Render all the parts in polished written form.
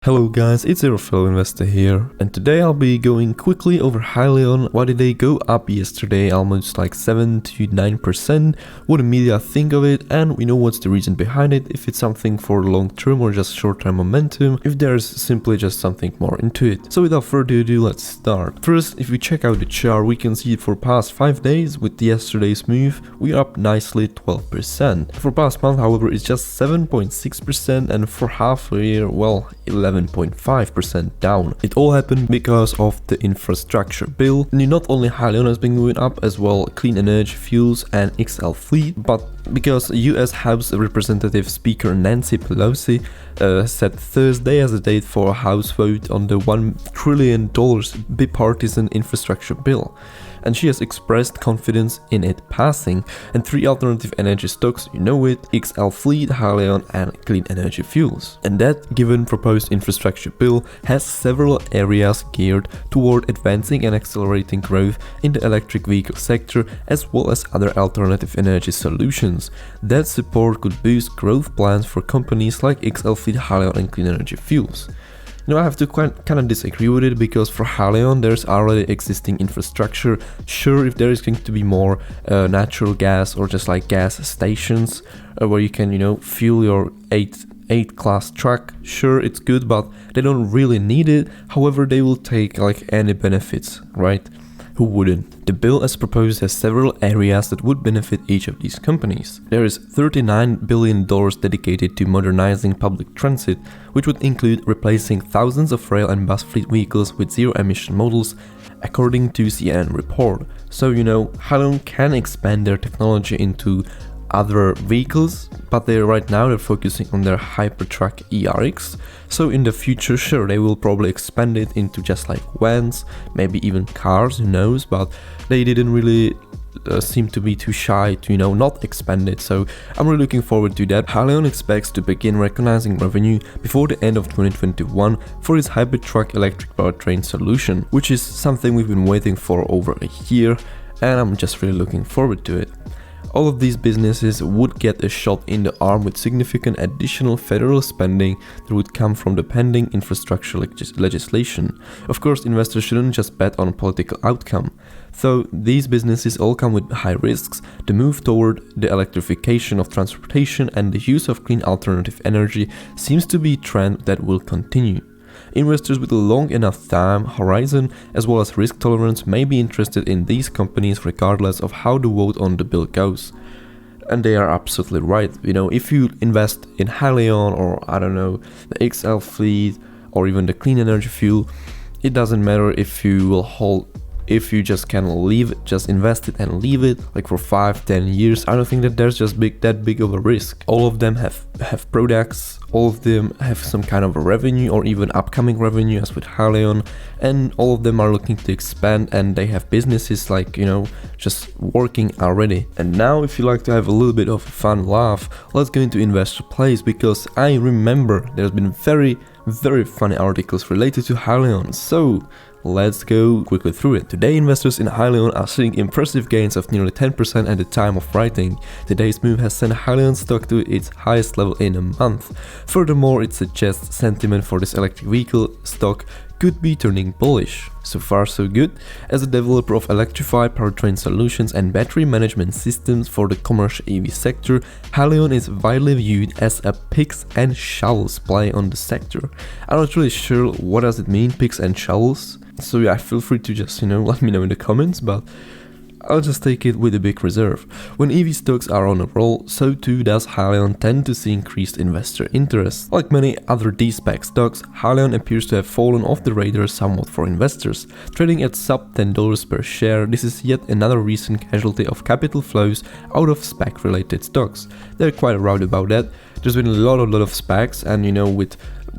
Hello guys, it's your fellow investor here, and today I'll be going quickly over Hyliion. Why did they go up yesterday almost like 7 to 9%, what the media think of it, and we know what's the reason behind it, if it's something for long term or just short term momentum, if there's simply just something more into it. So without further ado, let's start. First, if we check out the chart, we can see it for past 5 days. With yesterday's move, we are up nicely 12%. For past month, however, it's just 7.6%, and for half a year, well, 11.5% down. It all happened because of the infrastructure bill. And not only Hyliion has been going up, as well clean energy fuels and XL fleet, but because US House Representative Speaker Nancy Pelosi set Thursday as a date for a House vote on the $1 trillion bipartisan infrastructure bill, and she has expressed confidence in it passing. And 3 alternative energy stocks, you know it, XL Fleet, Hyliion and Clean Energy Fuels. And that given proposed infrastructure bill has several areas geared toward advancing and accelerating growth in the electric vehicle sector, as well as other alternative energy solutions. That support could boost growth plans for companies like XL Fleet, Hyliion and Clean Energy Fuels. You know, I have to kind of disagree with it, because for Hyliion there's already existing infrastructure. Sure, if there is going to be more natural gas or just like gas stations where you can, you know, fuel your 8 class truck, sure, it's good, but they don't really need it. However, they will take like any benefits, right? Who wouldn't? The bill as proposed has several areas that would benefit each of these companies. There is $39 billion dedicated to modernizing public transit, which would include replacing thousands of rail and bus fleet vehicles with zero-emission models, according to CNN report. So, you know, Hyliion can expand their technology into other vehicles, but right now they're focusing on their Hypertruck ERX. So in the future, sure, they will probably expand it into just like vans, maybe even cars, who knows, but they didn't really seem to be too shy to, you know, not expand it. So I'm really looking forward to that. Hyliion expects to begin recognizing revenue before the end of 2021 for its Hypertruck electric powertrain solution, which is something we've been waiting for over a year, and I'm just really looking forward to it. All of these businesses would get a shot in the arm with significant additional federal spending that would come from the pending infrastructure legislation. Of course, investors shouldn't just bet on political outcome. Though these businesses all come with high risks, the move toward the electrification of transportation and the use of clean alternative energy seems to be a trend that will continue. Investors with a long enough time horizon as well as risk tolerance may be interested in these companies regardless of how the vote on the bill goes. And they are absolutely right. You know, if you invest in Hyliion or I don't know, the XL fleet or even the clean energy fuel, it doesn't matter if you will hold, if you just can leave it, just invest it and leave it like for 5-10 years. I don't think that there's just that big of a risk. All of them have products, all of them have some kind of a revenue or even upcoming revenue as with Hyliion, and all of them are looking to expand, and they have businesses like, you know, just working already. And now if you like to have a little bit of a fun laugh, let's go into investor plays, because I remember there's been very funny articles related to Hyliion. So let's go quickly through it. Today, investors in Hyliion are seeing impressive gains of nearly 10% at the time of writing. Today's move has sent Hyliion stock to its highest level in a month. Furthermore, it suggests sentiment for this electric vehicle stock could be turning bullish. So far so good. As a developer of electrified powertrain solutions and battery management systems for the commercial EV sector, Hyliion is widely viewed as a picks and shovels play on the sector. I'm not really sure what does it mean, picks and shovels. So yeah, feel free to just, you know, let me know in the comments, but I'll just take it with a big reserve. When EV stocks are on a roll, so too does Hyliion tend to see increased investor interest. Like many other D-SPAC stocks, Hyliion appears to have fallen off the radar somewhat for investors. Trading at sub $10 per share, this is yet another recent casualty of capital flows out of SPAC related stocks. They're quite right about that. There's been a lot of SPACs, and you know, with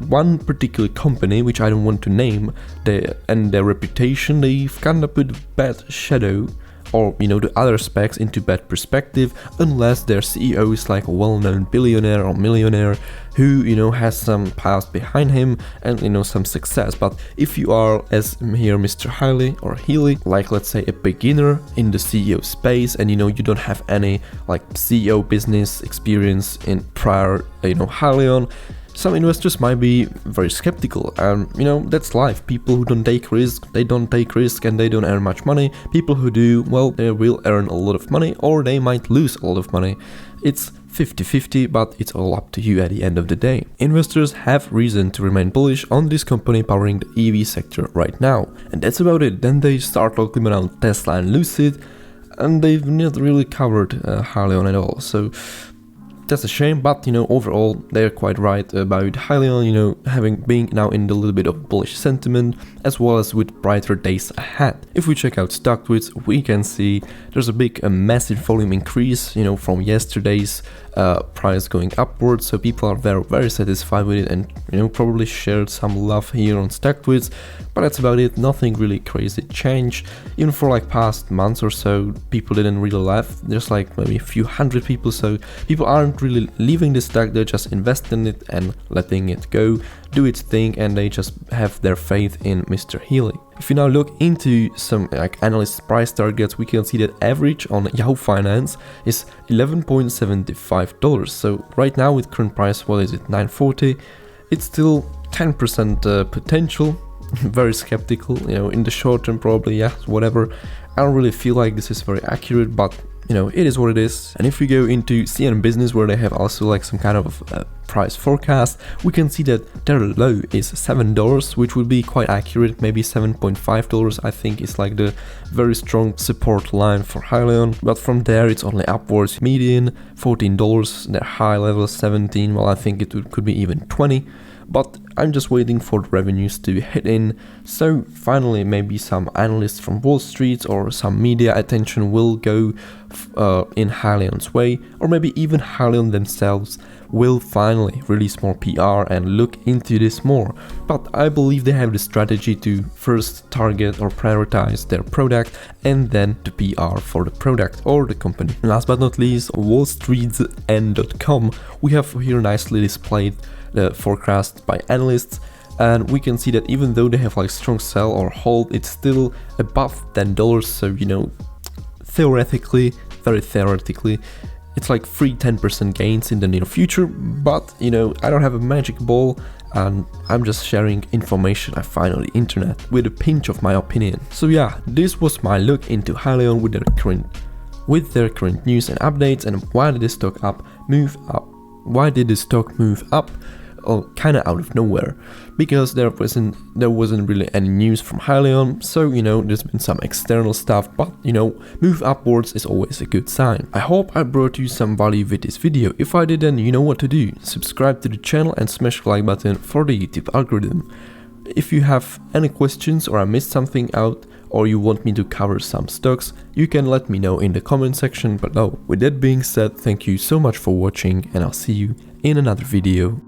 one particular company, which I don't want to name, and their reputation, they've kind of put bad shadow, or you know, the other SPACs into bad perspective, unless their CEO is like a well-known billionaire or millionaire who, you know, has some past behind him and, you know, some success. But if you are, as here Mr. Hyli, like let's say a beginner in the CEO space, and you know, you don't have any like CEO business experience in prior, you know, Hyliion, some investors might be very skeptical, and you know, that's life. People who don't take risk, they don't take risk and they don't earn much money. People who do, well, they will earn a lot of money or they might lose a lot of money. It's 50-50, but it's all up to you at the end of the day. Investors have reason to remain bullish on this company powering the EV sector right now. And that's about it. Then they start talking around Tesla and Lucid, and they've not really covered Hyliion at all. So that's a shame, but you know, overall they're quite right about Hyliion, you know, being now in a little bit of bullish sentiment, as well as with brighter days ahead. If we check out stock tweets, we can see there's a massive volume increase, you know, from yesterday's price going upwards, so people are very satisfied with it, and you know, probably shared some love here on stock tweets. But that's about it. Nothing really crazy changed. Even for like past months or so, people didn't really left. There's like maybe a few hundred people, so people aren't really leaving the stock. They're just investing in it and letting it go, do its thing, and they just have their faith in Mr. Hyliion. If you now look into some like analyst price targets, we can see that average on Yahoo Finance is $11.75. So right now with current price, what is it, $9.40? It's still 10% potential. Very skeptical, you know, in the short term probably, yeah, whatever. I don't really feel like this is very accurate, but you know, it is what it is. And if we go into CNN Business, where they have also like some kind of price forecast, we can see that their low is $7, which would be quite accurate. Maybe $7.5 I think is like the very strong support line for Hyliion, but from there it's only upwards. Median $14, their high level 17, well, I think it could be even 20. But I'm just waiting for the revenues to hit in, so finally maybe some analysts from Wall Street or some media attention will go in Hyliion's way, or maybe even Hyliion themselves will finally release more PR and look into this more. But I believe they have the strategy to first target or prioritize their product and then the PR for the product or the company. Last but not least, wallstreetsn.com, we have here nicely displayed the forecast by analysts, and we can see that even though they have like strong sell or hold, it's still above $10. So you know, theoretically, very theoretically, it's like 10% gains in the near future. But you know, I don't have a magic ball, and I'm just sharing information I find on the internet with a pinch of my opinion. So yeah, this was my look into Hyliion with their current news and updates, and why did the stock move up? Why did the stock move up? Oh, kind of out of nowhere, because there wasn't really any news from Hyliion. So you know, there's been some external stuff, but you know, move upwards is always a good sign. I hope I brought you some value with this video. If I did, then you know what to do. Subscribe to the channel and smash the like button for the YouTube algorithm. If you have any questions or I missed something out, or you want me to cover some stocks, you can let me know in the comment section below. With that being said, thank you so much for watching, and I'll see you in another video.